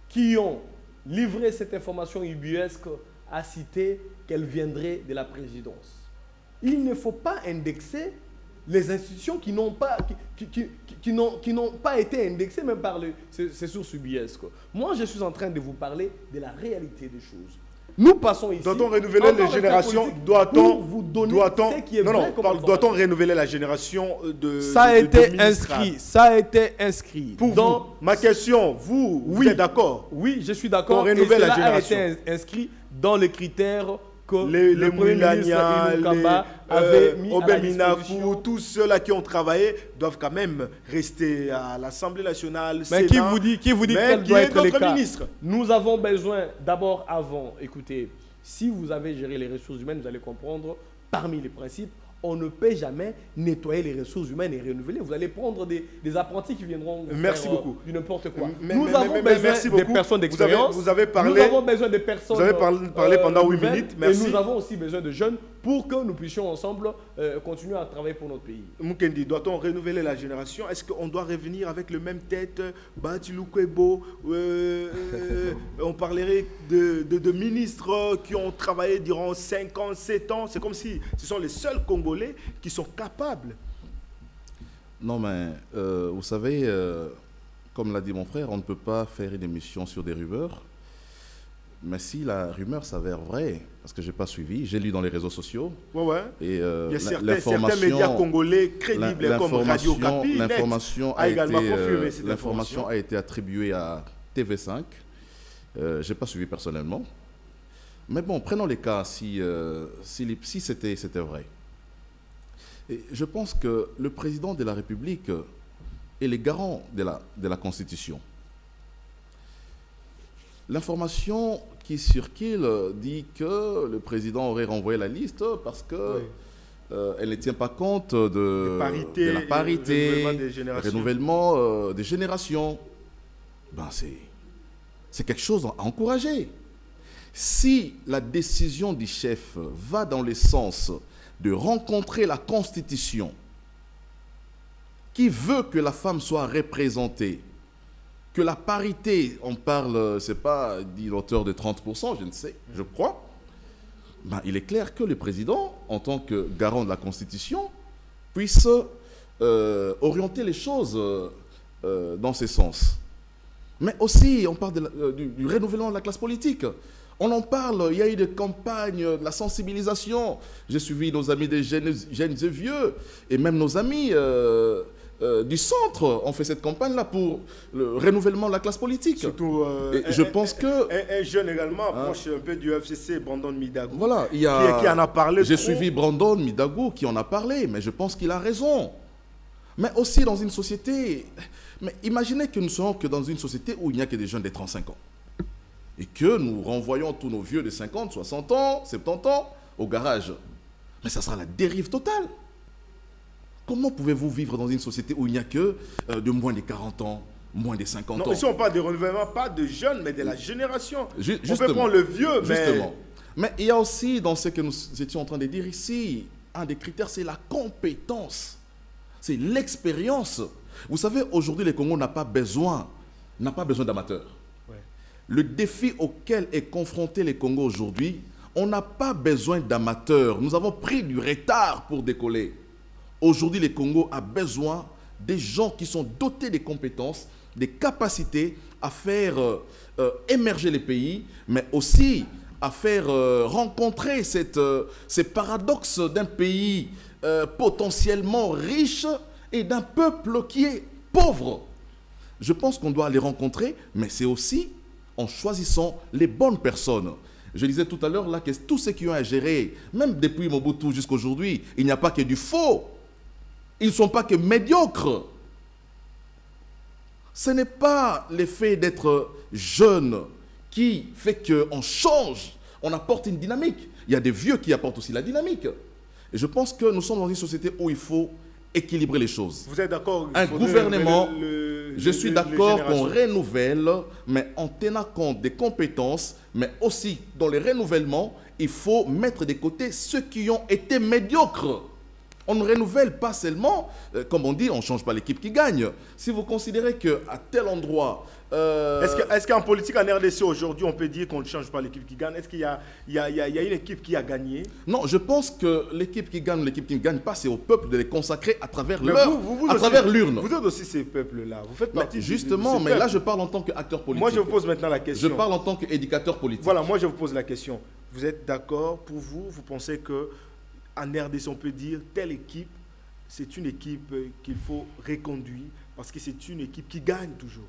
qui ont livré cette information ubuesque a cité qu'elle viendrait de la présidence. Il ne faut pas indexer les institutions qui n'ont pas été indexées même par ces sources ubuesques. Moi, je suis en train de vous parler de la réalité des choses. Nous passons ici. Doit-on renouveler les générations? Doit-on renouveler la génération de Ça a été inscrit. Ça a été inscrit. Pour vous, ma question, vous êtes d'accord? Oui, je suis d'accord. Et cela a été inscrit dans les critères que le Premier ministre Ilunga avait mis à la disposition. Tous ceux-là qui ont travaillé doivent quand même rester à l'Assemblée nationale. Mais Sénat, qui vous dit quel doit être le cas? Ministre. Nous avons besoin, d'abord écoutez, si vous avez géré les ressources humaines, vous allez comprendre, parmi les principes, on ne peut jamais nettoyer les ressources humaines et renouveler. Vous allez prendre des apprentis qui viendront faire du n'importe quoi. Nous avons besoin des personnes d'expérience. Vous avez parlé, nous avons besoin de personnes. Vous avez parlé pendant 8 minutes. Merci. Et nous avons aussi besoin de jeunes pour que nous puissions ensemble continuer à travailler pour notre pays. Mukendi, doit-on renouveler la génération? Est-ce qu'on doit revenir avec le même tête? Batiloukwebo, on parlerait de ministres qui ont travaillé durant 5 ans, 7 ans. C'est comme si ce sont les seuls Congolais qui sont capables. Non, mais vous savez, comme l'a dit mon frère, on ne peut pas faire une émission sur des rumeurs. Mais si la rumeur s'avère vraie, parce que je n'ai pas suivi, j'ai lu dans les réseaux sociaux. Ouais. Et il y a certains médias congolais crédibles comme Radio Capi l'information a également confirmé cette information a été attribuée à TV5. Je n'ai pas suivi personnellement. Mais bon, prenons les cas si c'était vrai. Et je pense que le président de la République est le garant de la Constitution. L'information qui circule dit que le président aurait renvoyé la liste parce que elle ne tient pas compte de la parité, renouvellement des générations. Ben c'est quelque chose à encourager. Si la décision du chef va dans le sens de rencontrer la Constitution, qui veut que la femme soit représentée, que la parité, on parle, c'est pas dit l'auteur de 30%, je ne sais, je crois, ben, il est clair que le président, en tant que garant de la Constitution, puisse orienter les choses dans ce sens. Mais aussi, on parle du renouvellement de la classe politique. On en parle, il y a eu des campagnes, de la sensibilisation. J'ai suivi nos amis des jeunes et vieux, et même nos amis du centre ont fait cette campagne-là pour le renouvellement de la classe politique. Surtout, je pense que... Un jeune également, proche un peu du FCC, Brandon Midagou, voilà, qui en a parlé. J'ai suivi Brandon Midagou qui en a parlé, mais je pense qu'il a raison. Mais aussi dans une société... Mais imaginez que nous sommes que dans une société où il n'y a que des jeunes de 35 ans. Et que nous renvoyons tous nos vieux de 50, 60 ans, 70 ans au garage. Mais ça sera la dérive totale. Comment pouvez-vous vivre dans une société où il n'y a que de moins de 40 ans, moins de 50 ans? Ici on parle de renouvellement, pas de jeunes, mais de la génération. Justement, on peut prendre le vieux, justement. Mais il y a aussi, dans ce que nous étions en train de dire ici, un des critères, c'est la compétence. C'est l'expérience. Vous savez, aujourd'hui, le Congo n'a pas besoin d'amateurs. Ouais. Le défi auquel est confronté le Congo aujourd'hui, on n'a pas besoin d'amateurs. Nous avons pris du retard pour décoller. Aujourd'hui, le Congo a besoin des gens qui sont dotés des compétences, des capacités à faire émerger les pays, mais aussi à faire rencontrer ces paradoxes d'un pays potentiellement riche et d'un peuple qui est pauvre. Je pense qu'on doit les rencontrer, mais c'est aussi en choisissant les bonnes personnes. Je disais tout à l'heure là que tous ceux qui ont à gérer, même depuis Mobutu jusqu'à aujourd'hui, il n'y a pas que du faux. Ils ne sont pas que médiocres. Ce n'est pas l'effet d'être jeune qui fait qu'on change, on apporte une dynamique. Il y a des vieux qui apportent aussi la dynamique. Et je pense que nous sommes dans une société où il faut équilibrer les choses. Vous êtes d'accord? Un gouvernement, je suis d'accord qu'on renouvelle, mais en tenant compte des compétences, mais aussi dans le renouvellement, il faut mettre de côté ceux qui ont été médiocres. On ne renouvelle pas seulement, comme on dit, on ne change pas l'équipe qui gagne. Si vous considérez qu'à tel endroit... Est-ce qu'en politique, en RDC, aujourd'hui, on peut dire qu'on ne change pas l'équipe qui gagne? Est-ce qu'il y a une équipe qui a gagné? Non, je pense que l'équipe qui gagne, l'équipe qui ne gagne pas, c'est au peuple de les consacrer à travers l'urne. Vous êtes aussi ces peuples-là. Vous faites partie justement, mais là, je parle en tant qu'acteur politique. Moi, je vous pose maintenant la question. Je parle en tant qu'éducateur politique. Voilà, moi, je vous pose la question. Vous êtes d'accord? Pour vous, vous pensez que en RDC, on peut dire telle équipe, c'est une équipe qu'il faut reconduire parce que c'est une équipe qui gagne toujours?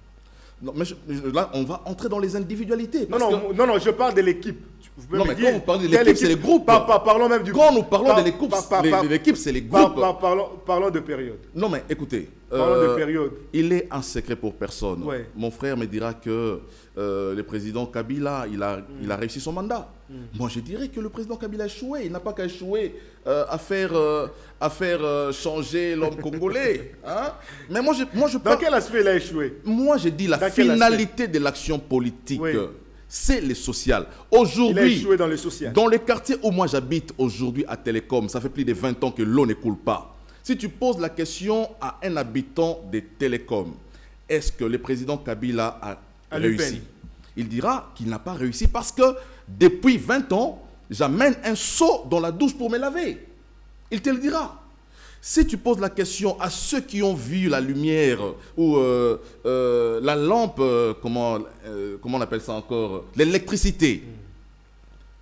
Non, mais là, on va entrer dans les individualités. Non, je parle de l'équipe. Non, mais quand vous parlez de l'équipe, c'est les groupes. Parlons même du groupe. Quand nous parlons de l'équipe, c'est les groupes. Parlons de période. Non, mais écoutez, parlons de période. Il est un secret pour personne. Ouais. Mon frère me dira que le président Kabila, il a réussi son mandat. Moi, je dirais que le président Kabila a échoué. Il n'a pas qu'à échouer à faire changer l'homme congolais. Hein? Mais moi, je Dans quel aspect il a échoué? Moi, je dis la finalité de l'action politique. Oui. C'est le social. Aujourd'hui, il a échoué dans le social. Dans le quartier où moi j'habite aujourd'hui à Télécom, ça fait plus de 20 ans que l'eau ne coule pas. Si tu poses la question à un habitant de Télécom, est-ce que le président Kabila a réussi? Il dira qu'il n'a pas réussi parce que depuis 20 ans, j'amène un seau dans la douche pour me laver. Il te le dira. Si tu poses la question à ceux qui ont vu la lumière ou la lampe, comment on appelle ça encore, l'électricité,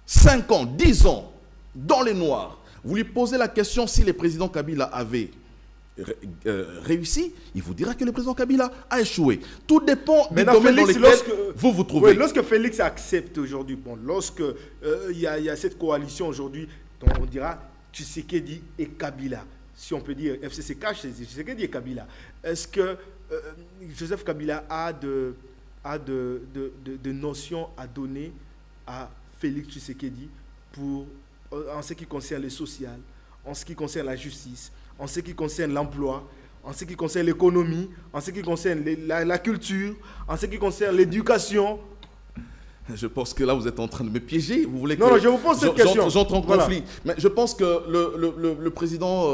5 ans, 10 ans, dans les noirs, vous lui posez la question si le président Kabila avait réussi, il vous dira que le président Kabila a échoué. Tout dépend du domaine dans lequel vous vous trouvez. Oui, lorsque Félix accepte aujourd'hui, bon, lorsque il y a cette coalition aujourd'hui, on dira Tshisekedi et Kabila. Si on peut dire FCC cache, c'est Tshisekedi et Kabila. Est-ce que Joseph Kabila a de notions à donner à Félix Tshisekedi en ce qui concerne le social, en ce qui concerne la justice, en ce qui concerne l'emploi, en ce qui concerne l'économie, en ce qui concerne la culture, en ce qui concerne l'éducation? Je pense que là, vous êtes en train de me piéger. Vous voulez que non, je vous pose cette question. J'entre en conflit. Mais je pense que le président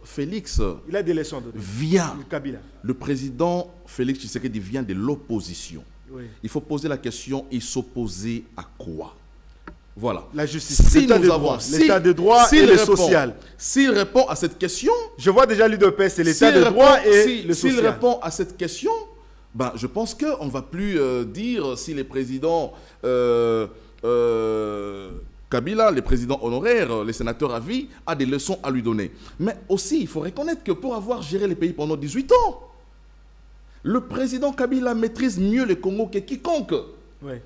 Félix... Il a des leçons à donner. Vient. Kabila. Le président Félix Tshisekedi vient de l'opposition. Oui. Il faut poser la question, il s'opposait à quoi? Voilà. La justice, l'état de droit et le social. S'il répond à cette question... Je vois déjà l'UDPS, c'est l'état de droit et le social. S'il répond à cette question... Ben, je pense qu'on ne va plus dire si les présidents Kabila, les présidents honoraires, les sénateurs à vie, a des leçons à lui donner. Mais aussi, il faut reconnaître que pour avoir géré les pays pendant 18 ans, le président Kabila maîtrise mieux le Congo que quiconque. Oui.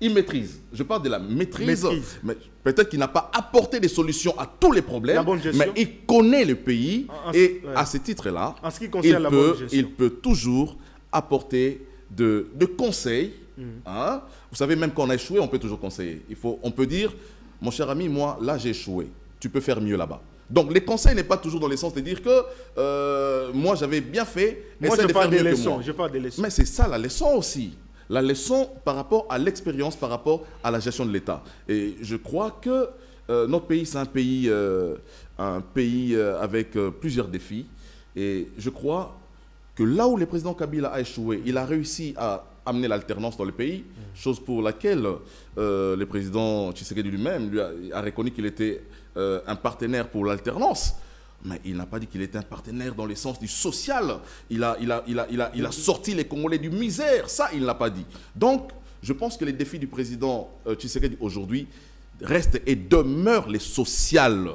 Il maîtrise. Je parle de la maîtrise. Mais peut-être qu'il n'a pas apporté des solutions à tous les problèmes, mais il connaît le pays et à ce titre-là, il peut toujours apporter de conseils. Hein? Vous savez, même quand on a échoué, on peut toujours conseiller. On peut dire, mon cher ami, moi, là, j'ai échoué. Tu peux faire mieux là-bas. Donc, les conseils n'est pas toujours dans le sens de dire que moi, j'avais bien fait, essaie de faire mieux que moi. Je parle des leçons. Mais c'est ça la leçon aussi. La leçon par rapport à l'expérience, par rapport à la gestion de l'État. Et je crois que notre pays, c'est un pays avec plusieurs défis. Et je crois que là où le président Kabila a échoué, il a réussi à amener l'alternance dans le pays, chose pour laquelle le président Tshisekedi lui-même a reconnu qu'il était un partenaire pour l'alternance. Mais il n'a pas dit qu'il était un partenaire dans le sens du social. Il a sorti les Congolais du misère. Ça, il ne l'a pas dit. Donc, je pense que les défis du président Tshisekedi aujourd'hui restent et demeurent les sociales.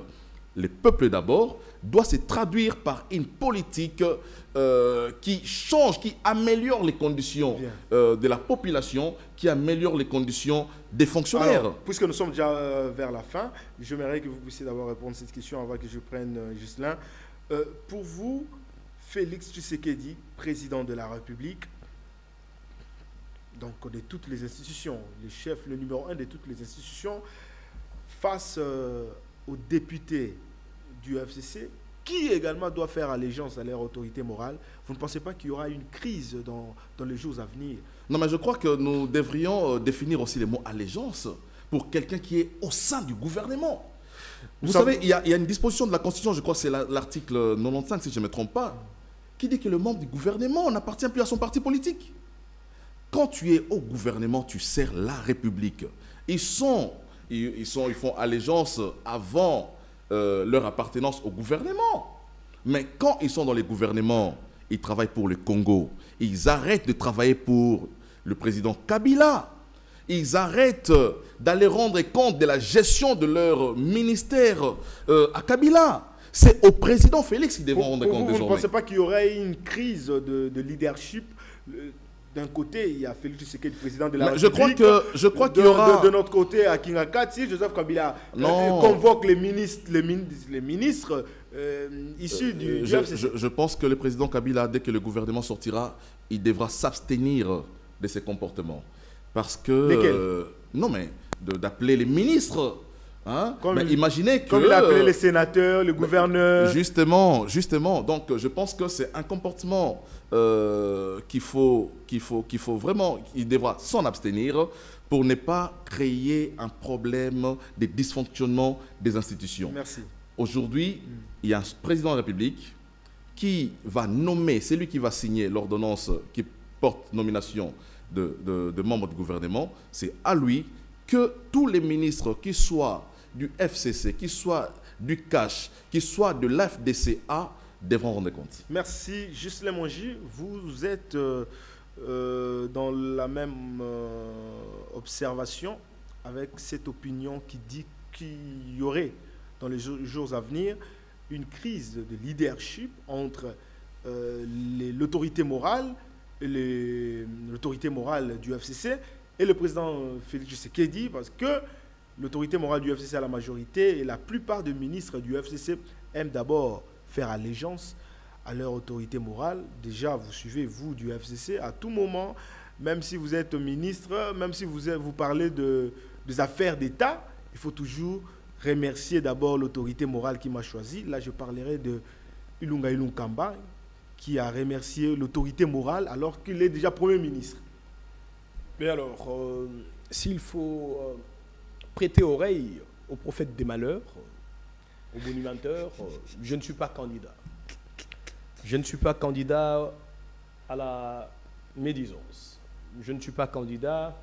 Les peuples d'abord doit se traduire par une politique qui change, qui améliore les conditions de la population, qui améliore les conditions des fonctionnaires. Alors, puisque nous sommes déjà vers la fin, j'aimerais que vous puissiez d'abord répondre à cette question avant que je prenne Ghislain. Pour vous, Félix Tshisekedi, président de la République, donc de toutes les institutions, le chef, le numéro 1 de toutes les institutions, face aux députés du FCC, qui également doit faire allégeance à leur autorité morale, vous ne pensez pas qu'il y aura une crise dans les jours à venir? Non, mais je crois que nous devrions définir aussi le mot allégeance pour quelqu'un qui est au sein du gouvernement. Vous savez, il y a une disposition de la Constitution, je crois que c'est l'article 95, si je ne me trompe pas, qui dit que le membre du gouvernement n'appartient plus à son parti politique. Quand tu es au gouvernement, tu sers la République. Ils font allégeance avant leur appartenance au gouvernement. Mais quand ils sont dans les gouvernements, ils travaillent pour le Congo. Ils arrêtent de travailler pour le président Kabila. Ils arrêtent d'aller rendre compte de la gestion de leur ministère à Kabila. C'est au président Félix qu'ils devront rendre compte désormais. Vous ne pensez pas qu'il y aurait une crise de leadership? D'un côté, il y a Félix Tshisekedi, président de la République. Je crois qu'il y aura... De notre côté, à Kingakati, Joseph Kabila convoque les ministres issus du FCC. Je pense que le président Kabila, dès que le gouvernement sortira, il devra s'abstenir de ses comportements. Parce que... non, mais d'appeler les ministres... Hein? Imaginez que... Comme il a appelé les sénateurs, les gouverneurs... Justement. Donc, je pense que c'est un comportement qu'il faut vraiment... Il devra s'en abstenir pour ne pas créer un problème de dysfonctionnement des institutions. Merci. Aujourd'hui, il y a un président de la République qui va nommer, c'est lui qui va signer l'ordonnance qui porte nomination de membres du gouvernement. C'est à lui que tous les ministres, qui soient du FCC, qui soient du cash, qui soit de l'FDCA, devront rendre compte. Merci. Ghislain Mongi, vous êtes dans la même observation avec cette opinion qui dit qu'il y aurait dans les jours à venir une crise de leadership entre l'autorité morale du FCC et le président Félix Tshisekedi, parce que l'autorité morale du FCC a la majorité et la plupart des ministres du FCC aiment d'abord faire allégeance à leur autorité morale. Déjà, vous suivez, vous, du FCC, à tout moment, même si vous êtes ministre, même si vous parlez des affaires d'État, il faut toujours remercier d'abord l'autorité morale qui m'a choisi. Là, je parlerai de Ilunga Ilunkamba, qui a remercié l'autorité morale alors qu'il est déjà Premier ministre. Mais alors, s'il faut prêter oreille au prophète des malheurs, au bonimenteur, je ne suis pas candidat. Je ne suis pas candidat à la médisance. Je ne suis pas candidat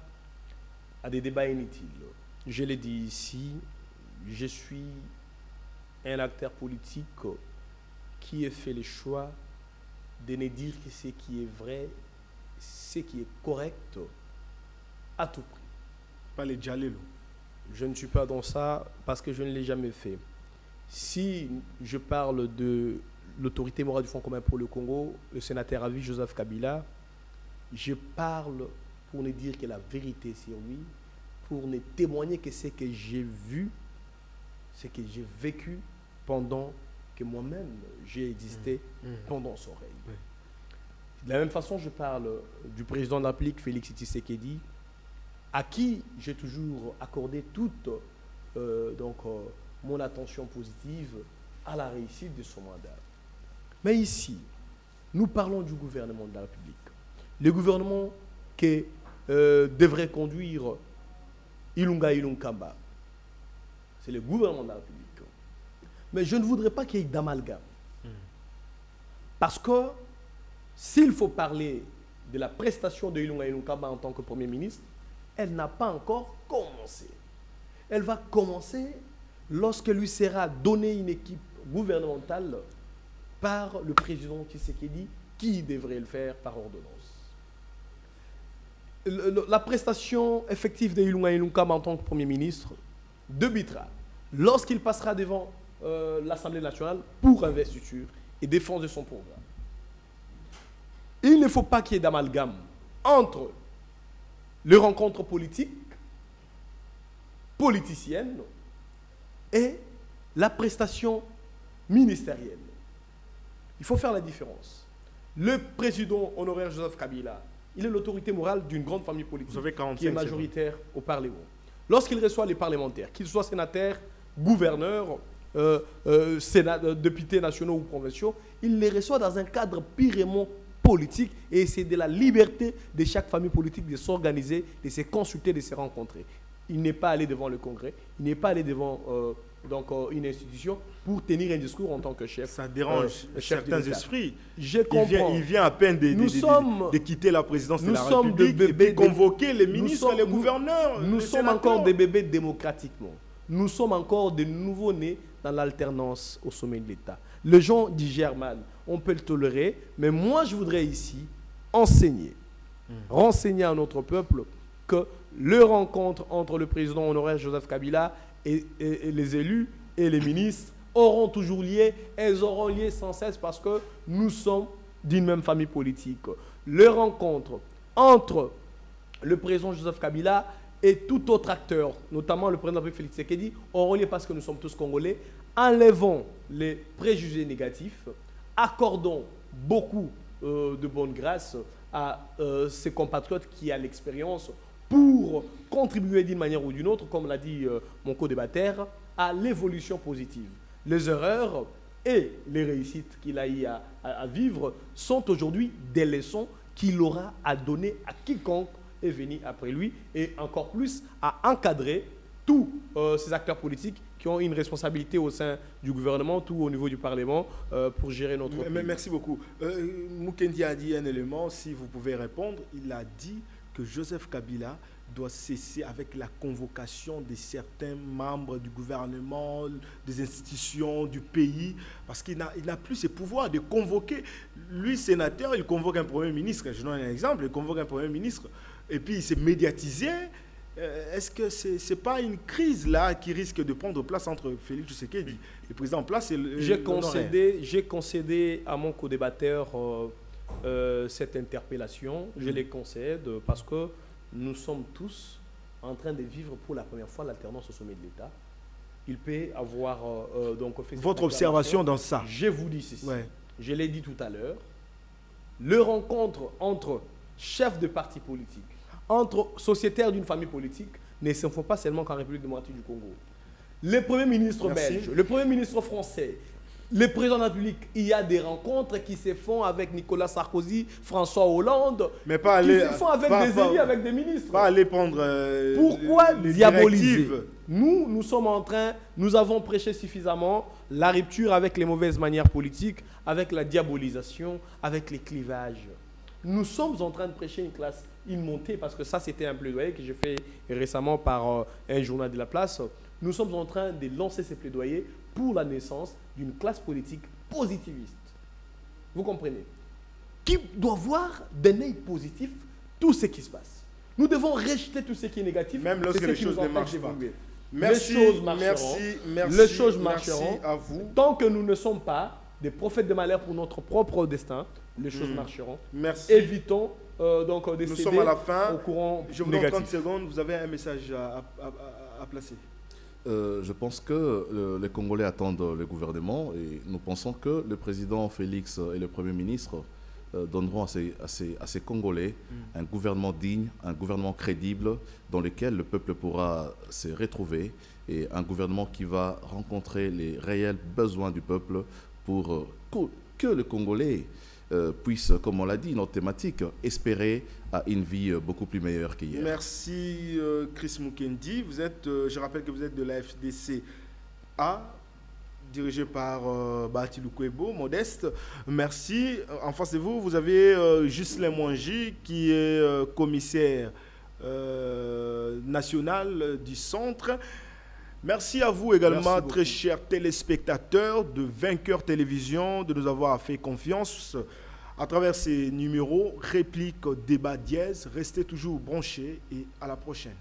à des débats inutiles. Je l'ai dit ici, je suis un acteur politique qui a fait le choix de ne dire que ce qui est vrai, ce qui est correct, à tout prix. Pas les djalelo. Je ne suis pas dans ça parce que je ne l'ai jamais fait. Si je parle de l'autorité morale du Front commun pour le Congo, le sénateur à vie Joseph Kabila, je parle pour ne dire que la vérité sur lui, pour ne témoigner que ce que j'ai vu, ce que j'ai vécu pendant que moi-même j'ai existé pendant son règne. De la même façon, je parle du président de la République, Félix Tshisekedi, à qui j'ai toujours accordé toute mon attention positive à la réussite de son mandat. Mais ici, nous parlons du gouvernement de la République. Le gouvernement qui devrait conduire Ilunga Ilunkamba. C'est le gouvernement de la République. Mais je ne voudrais pas qu'il y ait d'amalgame. Parce que s'il faut parler de la prestation de Ilunga Ilunkamba en tant que Premier ministre, elle n'a pas encore commencé. Elle va commencer lorsque lui sera donnée une équipe gouvernementale par le président Tshisekedi, qui devrait le faire par ordonnance. La prestation effective de Ilunga Ilunkamba en tant que Premier ministre débutera lorsqu'il passera devant l'Assemblée nationale pour investiture et défense de son programme. Il ne faut pas qu'il y ait d'amalgame entre les rencontres politiciennes et la prestation ministérielle. Il faut faire la différence. Le président honoraire Joseph Kabila, il est l'autorité morale d'une grande famille politique qui est majoritaire au Parlement. Lorsqu'il reçoit les parlementaires, qu'ils soient sénateurs, gouverneurs, députés nationaux ou provinciaux, il les reçoit dans un cadre purement politique et c'est de la liberté de chaque famille politique de s'organiser, de se consulter, de se rencontrer. Il n'est pas allé devant le Congrès, il n'est pas allé devant une institution pour tenir un discours en tant que chef. Ça dérange certains esprits. Je comprends. Il vient à peine de quitter la présidence de la République et de convoquer les ministres et les gouverneurs. Nous sommes encore des bébés démocratiquement. Nous sommes encore des nouveaux-nés dans l'alternance au sommet de l'État. Les gens digèrent mal, on peut le tolérer, mais moi je voudrais ici renseigner à notre peuple que les rencontres entre le président honoraire Joseph Kabila et les élus et les ministres auront toujours lieu, elles auront lieu sans cesse parce que nous sommes d'une même famille politique. Les rencontres entre le président Joseph Kabila et tout autre acteur, notamment le président de la République Félix Tshisekedi, auront lieu parce que nous sommes tous Congolais. Enlevons les préjugés négatifs, accordons beaucoup de bonne grâce à ces compatriotes qui ont l'expérience pour contribuer d'une manière ou d'une autre, comme l'a dit mon co-débatteur, à l'évolution positive. Les erreurs et les réussites qu'il a eu à vivre sont aujourd'hui des leçons qu'il aura à donner à quiconque est venu après lui et encore plus à encadrer tous ces acteurs politiques qui ont une responsabilité au sein du gouvernement, tout au niveau du Parlement, pour gérer notre pays. Merci beaucoup. Mukendi a dit un élément, si vous pouvez répondre. Il a dit que Joseph Kabila doit cesser avec la convocation de certains membres du gouvernement, des institutions du pays, parce qu'il n'a plus ce pouvoir de convoquer. Lui, sénateur, il convoque un Premier ministre. Je donne un exemple, il convoque un Premier ministre, et puis il s'est médiatisé. Est-ce que ce n'est pas une crise là qui risque de prendre place entre Félix Tshisekedi, le président en place, et le... J'ai concédé à mon co-débatteur cette interpellation. Je les concède parce que nous sommes tous en train de vivre pour la première fois l'alternance au sommet de l'État. Il peut avoir donc fait votre observation dans ça. Je vous dis ceci. Ouais. Je l'ai dit tout à l'heure. Le rencontre entre chefs de partis politiques, entre sociétaires d'une famille politique, ne se font pas seulement qu'en République démocratique du Congo. Le Premier ministre belge, le Premier ministre français, le président de la République, il y a des rencontres qui se font avec Nicolas Sarkozy, François Hollande, mais pas qui se font avec des élus, avec des ministres. Pas aller prendre pourquoi les diaboliser? directives. Nous sommes en train, nous avons prêché suffisamment la rupture avec les mauvaises manières politiques, avec la diabolisation, avec les clivages. Nous sommes en train de prêcher une montée, parce que ça c'était un plaidoyer que j'ai fait récemment par un journal de la place. Nous sommes en train de lancer ces plaidoyers pour la naissance d'une classe politique positiviste. Vous comprenez? Qui doit voir d'un œil positif tout ce qui se passe. Nous devons rejeter tout ce qui est négatif. Même lorsque les choses ne marchent pas. Merci, les choses marcheront. Les choses marcheront. À vous. Tant que nous ne sommes pas des prophètes de malheur pour notre propre destin, les choses marcheront. Merci. Évitons donc de nous céder sommes à la fin. au courant Je vous donne négatif. 30 secondes. Vous avez un message à placer. Je pense que les Congolais attendent le gouvernement et nous pensons que le président Félix et le Premier ministre donneront à ces Congolais un gouvernement digne, un gouvernement crédible dans lequel le peuple pourra se retrouver et un gouvernement qui va rencontrer les réels besoins du peuple pour que le Congolais puisse, comme on l'a dit, notre thématique, espérer à une vie beaucoup plus meilleure qu'hier. Merci Chris Mukendi. Vous êtes, je rappelle que vous êtes de la FDC-A, dirigé par Bahati Lukwebo, Modeste. Merci. En face de vous, vous avez Ghislain Mwangi, qui est commissaire national du centre. Merci à vous également, très chers téléspectateurs de Vainqueur Télévision, de nous avoir fait confiance à travers ces numéros, répliques, débats dièse. Restez toujours branchés et à la prochaine.